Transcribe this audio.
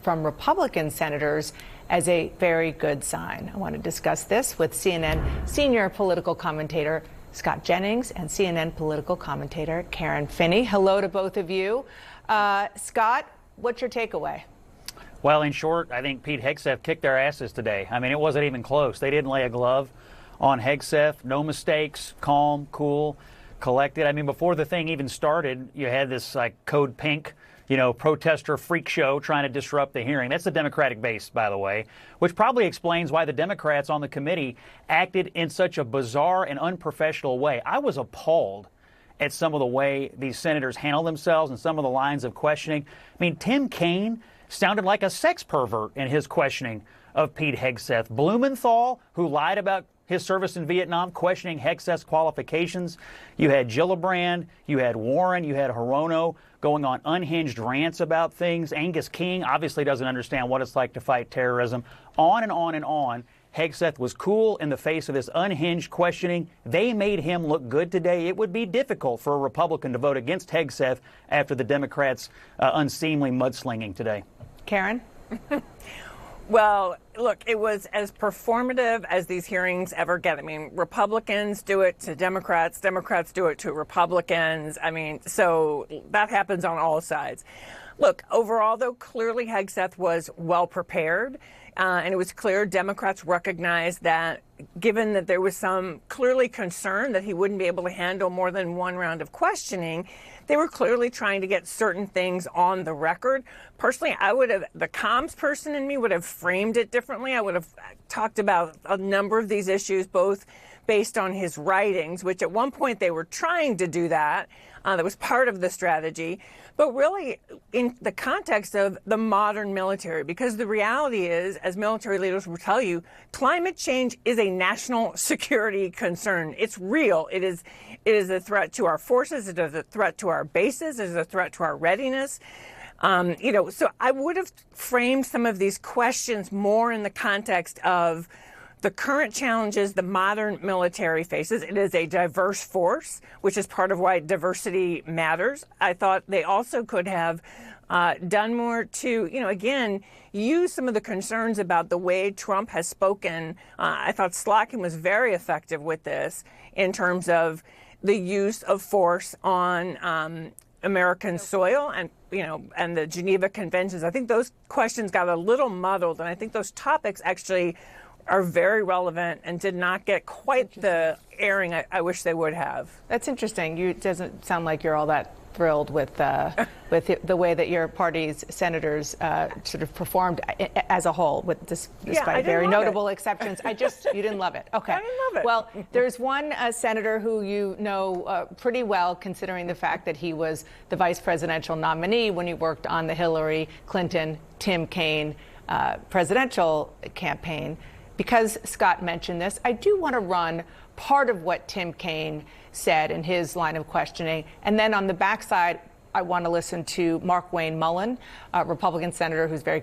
from Republican senators as a very good sign. I want to discuss this with CNN senior political commentator Scott Jennings and CNN political commentator Karen Finney. Hello to both of you. Scott, what's your takeaway? Well, in short, I think Pete Hegseth kicked their asses today. I mean, it wasn't even close. They didn't lay a glove on Hegseth. No mistakes, calm, cool, collected. I mean, before the thing even started, you had this like Code Pink, protester freak show trying to disrupt the hearing. That's the Democratic base, by the way, which probably explains why the Democrats on the committee acted in such a bizarre and unprofessional way. I was appalled at some of the way these senators handle themselves and some of the lines of questioning. I mean, Tim Kaine sounded like a sex pervert in his questioning of Pete Hegseth. Blumenthal, who lied about his service in Vietnam, questioning Hegseth's qualifications. You had Gillibrand, you had Warren, you had Hirono going on unhinged rants about things. Angus King obviously doesn't understand what it's like to fight terrorism. On and on and on. Hegseth was cool in the face of this unhinged questioning. They made him look good today. It would be difficult for a Republican to vote against Hegseth after the Democrats' unseemly mudslinging today. Karen? Well, look, it was as performative as these hearings ever get. I mean, Republicans do it to Democrats, Democrats do it to Republicans. I mean, so that happens on all sides. Look, overall, though, clearly Hegseth was well prepared. And it was clear Democrats recognized that, given that there was some clearly concern that he wouldn't be able to handle more than one round of questioning, they were clearly trying to get certain things on the record. Personally, the comms person in me would have framed it differently. I would have talked about a number of these issues, both based on his writings, which at one point they were trying to do that. That was part of the strategy, but really in the context of the modern military, because the reality is, as military leaders will tell you, climate change is a national security concern. It's real. It is a threat to our forces. It is a threat to our bases. It is a threat to our readiness. So I would have framed some of these questions more in the context of the current challenges the modern military faces. It is a diverse force, which is part of why diversity matters. I thought they also could have done more to, again, use some of the concerns about the way Trump has spoken. I thought Slotkin was very effective with this in terms of the use of force on American soil and the Geneva Conventions. I think those questions got a little muddled, and I think those topics actually are very relevant and did not get quite the airing I wish they would have. That's interesting. It doesn't sound like you're all that thrilled with the way that your party's senators sort of performed as a whole, despite very notable exceptions. You didn't love it. Okay. I didn't love it. Well, there's one senator who you know pretty well, considering the fact that he was the vice presidential nominee when he worked on the Hillary Clinton, Tim Kaine presidential campaign. Because Scott mentioned this, I do want to run part of what Tim Kaine said in his line of questioning. And then on the backside, I want to listen to Mark Wayne Mullen, a Republican senator who's very